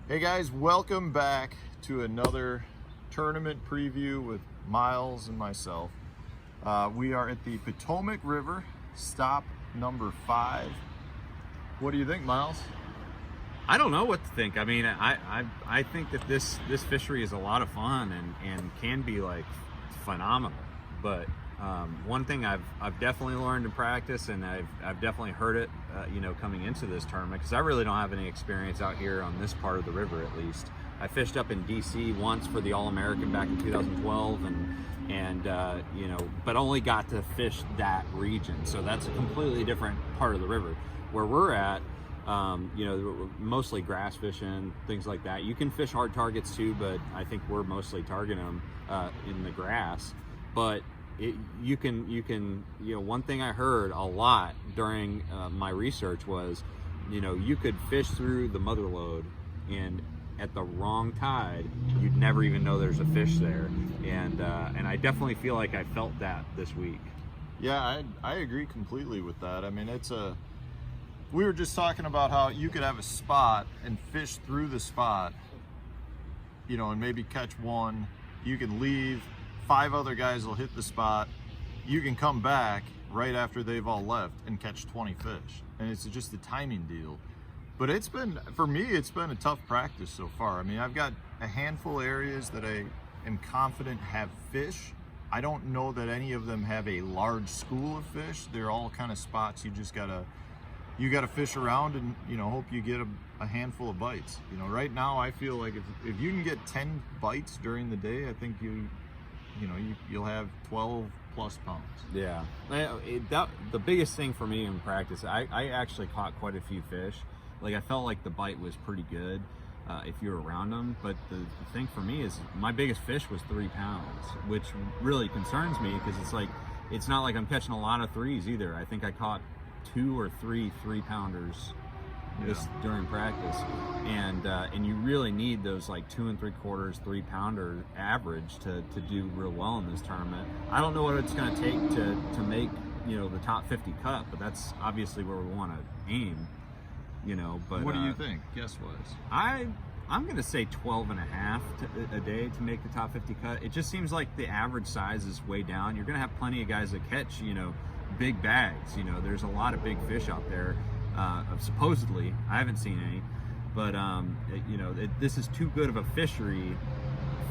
Hey guys, welcome back to another tournament preview with Miles and myself. We are at the Potomac River, stop number 5. What do you think, Miles? I don't know what to think. I mean, I think that this fishery is a lot of fun and can be like phenomenal. But one thing I've definitely learned in practice, and I've definitely heard it, coming into this tournament, because I really don't have any experience out here on this part of the river. At least I fished up in DC once for the All-American back in 2012, but only got to fish that region. So that's a completely different part of the river. Where we're at, mostly grass fishing, things like that. You can fish hard targets too, but I think we're mostly targeting them in the grass. But one thing I heard a lot during my research was, you could fish through the mother lode, and at the wrong tide, you'd never even know there's a fish there. And I definitely feel like I felt that this week. Yeah, I agree completely with that. I mean, we were just talking about how you could have a spot and fish through the spot, and maybe catch one. You can leave, 5 other guys will hit the spot. You can come back right after they've all left and catch 20 fish. And it's just a timing deal. But for me, it's been a tough practice so far. I mean, I've got a handful of areas that I am confident have fish. I don't know that any of them have a large school of fish. They're all kind of spots you gotta fish around and hope you get a handful of bites. Right now I feel like if you can get 10 bites during the day, I think you'll have 12 plus pounds. Yeah, the biggest thing for me in practice, I actually caught quite a few fish. Like, I felt like the bite was pretty good if you're around them, but the thing for me is my biggest fish was 3 pounds, which really concerns me, because it's not like I'm catching a lot of threes either. I think I caught 2 or 3 3-pounders just during practice, and you really need those like 2 3/4 3-pounder average to do real well in this tournament. I don't know what it's going to take to make the top 50 cut, but that's obviously where we want to aim. But what do you think, guess wise? I'm going to say 12 and a half a day to make the top 50 cut. It just seems like the average size is way down. You're going to have plenty of guys that catch big bags. There's a lot of big fish out there, supposedly. I haven't seen any, but this is too good of a fishery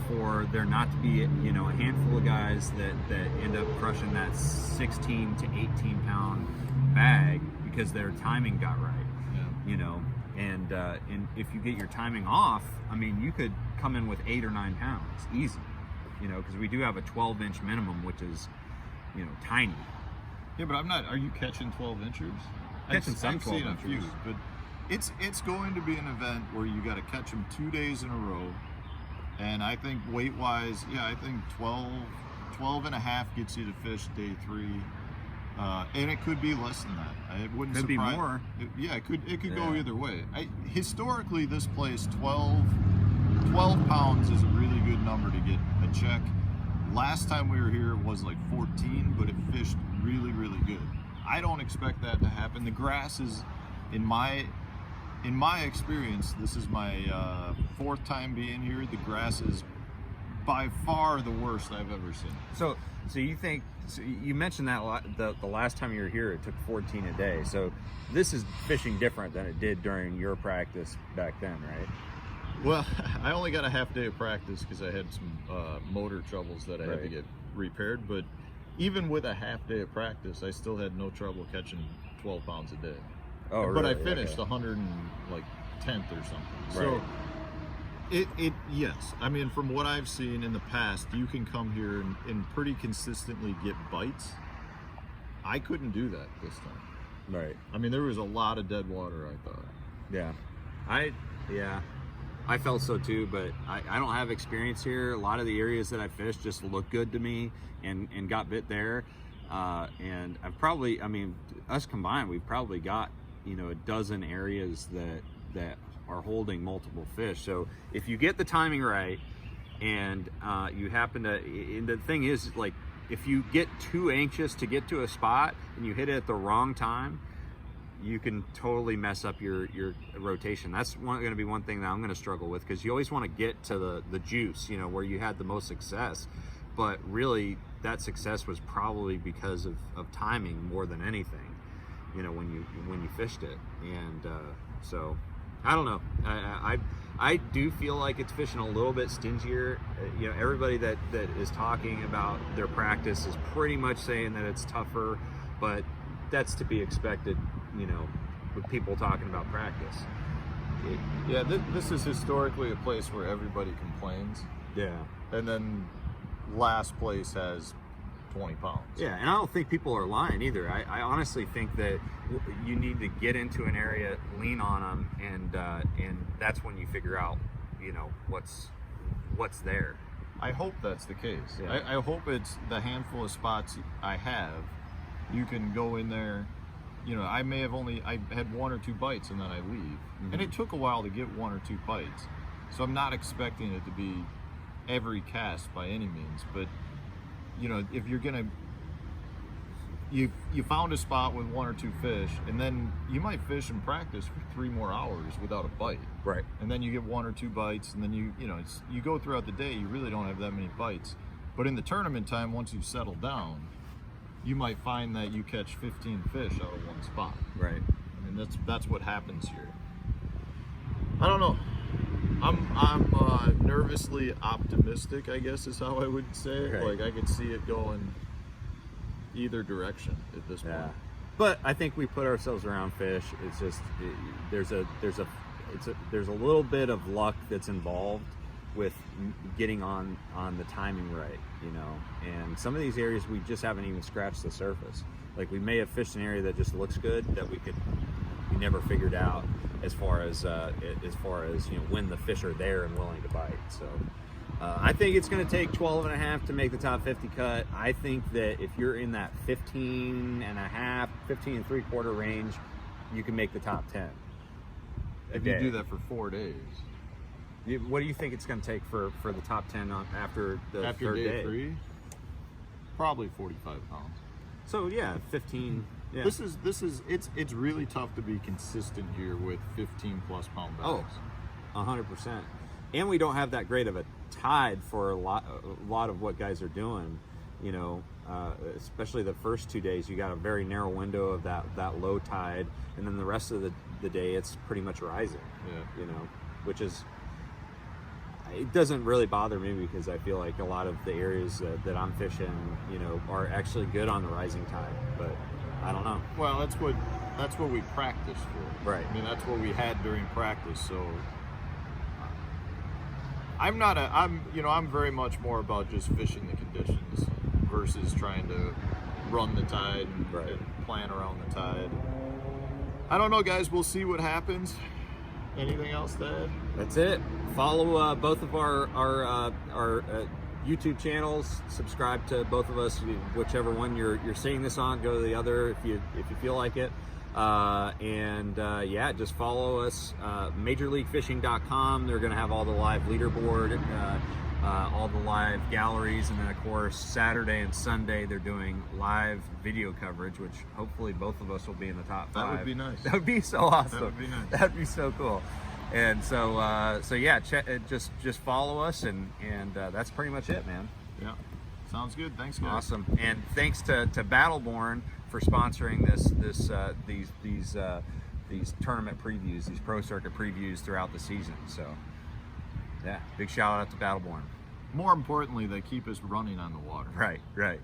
for there not to be a handful of guys that end up crushing that 16 to 18 pound bag because their timing got right. And if you get your timing off, I mean, you could come in with 8 or 9 pounds easy, because we do have a 12-inch minimum, which is tiny. Yeah, but are you catching 12 inchers? Catching some 12 inchers. I've seen a few, but it's going to be an event where you got to catch them 2 days in a row. And I think weight-wise, I think 12 and a half gets you to fish day 3. And it could be less than that. It wouldn't could surprise. Be more. It could go either way. Historically, this place 12 pounds is a really good number to get a check. Last time we were here it was like 14, but it fished really, really good. I don't expect that to happen. The grass is, in my experience, this is my 4th time being here. The grass is by far the worst I've ever seen. So you mentioned that the last time you were here, it took 14 a day. So this is fishing different than it did during your practice back then, right? Well, I only got a half day of practice because I had some motor troubles that I had to get repaired. But even with a half day of practice, I still had no trouble catching 12 pounds a day. Oh, really? But I finished 110th or something. Right. So yes. I mean, from what I've seen in the past, you can come here and pretty consistently get bites. I couldn't do that this time. Right. I mean, there was a lot of dead water, I thought. Yeah. I felt so too, but I don't have experience here. A lot of the areas that I fished just look good to me and got bit there. And us combined, we've probably got, a dozen areas that are holding multiple fish. So if you get the timing right and you happen to, and the thing is, like, if you get too anxious to get to a spot and you hit it at the wrong time, you can totally mess up your rotation. That's going to be one thing that I'm going to struggle with, because you always want to get to the juice, you know, where you had the most success. But really, that success was probably because of timing more than anything, you know, when you fished it. And so I don't know. I do feel like it's fishing a little bit stingier. You know, everybody that is talking about their practice is pretty much saying that it's tougher, but that's to be expected, you know, with people talking about practice. Yeah, this is historically a place where everybody complains. Yeah. And then last place has 20 pounds. Yeah, and I don't think people are lying either. I honestly think that you need to get into an area, lean on them, and that's when you figure out, you know, what's there. I hope that's the case. Yeah. I hope it's the handful of spots I have. You can go in there, you know, I had 1 or 2 bites and then I leave. Mm-hmm. And it took a while to get 1 or 2 bites. So I'm not expecting it to be every cast by any means, but you know, if you're gonna, you found a spot with 1 or 2 fish, and then you might fish and practice for 3 more hours without a bite. Right. And then you get 1 or 2 bites, and then you know, you go throughout the day, you really don't have that many bites. But in the tournament time, once you settle down, you might find that you catch 15 fish out of 1 spot. Right. I mean, that's what happens here. I don't know. I'm nervously optimistic, I guess is how I would say. Right. Like, I could see it going either direction at this point. Yeah. But I think we put ourselves around fish. It's just there's a little bit of luck that's involved with getting on the timing right, you know. And some of these areas we just haven't even scratched the surface. Like, we may have fished an area that just looks good that we never figured out as far as you know, when the fish are there and willing to bite. So I think it's going to take 12.5 to make the top 50 cut. I think that if you're in that 15.5, 15 3/4 range, you can make the top 10. If you do that for 4 days. What do you think it's going to take for the top 10 after the After third day day? 3, probably 45 pounds. So yeah, 15. Yeah. This is it's really tough to be consistent here with 15 plus pound bags. Oh, 100%. And we don't have that great of a tide for a lot of what guys are doing. You know, especially the first 2 days, you got a very narrow window of that low tide, and then the rest of the day it's pretty much rising. Yeah. You know, which is, it doesn't really bother me, because I feel like a lot of the areas that I'm fishing, you know, are actually good on the rising tide. But I don't know. Well, that's what we practice for. Right. I mean, that's what we had during practice. So I'm very much more about just fishing the conditions versus trying to run the tide and plan around the tide. I don't know, guys. We'll see what happens. Anything else to add? That's it. Follow both of our YouTube channels. Subscribe to both of us, whichever one you're seeing this on. Go to the other if you feel like it. Yeah, just follow us. MajorLeagueFishing.com. They're going to have all the live leaderboard, all the live galleries, and then of course Saturday and Sunday they're doing live video coverage, which hopefully both of us will be in the top 5. That would be nice. That would be so awesome. That would be nice. That'd be so cool. And so yeah, just follow us, and that's pretty much it, man. Yeah, sounds good. Thanks, guys. Awesome. And thanks to Battleborn for sponsoring these tournament previews, these pro circuit previews throughout the season. So yeah, big shout out to Battleborn. More importantly, they keep us running on the water. Right.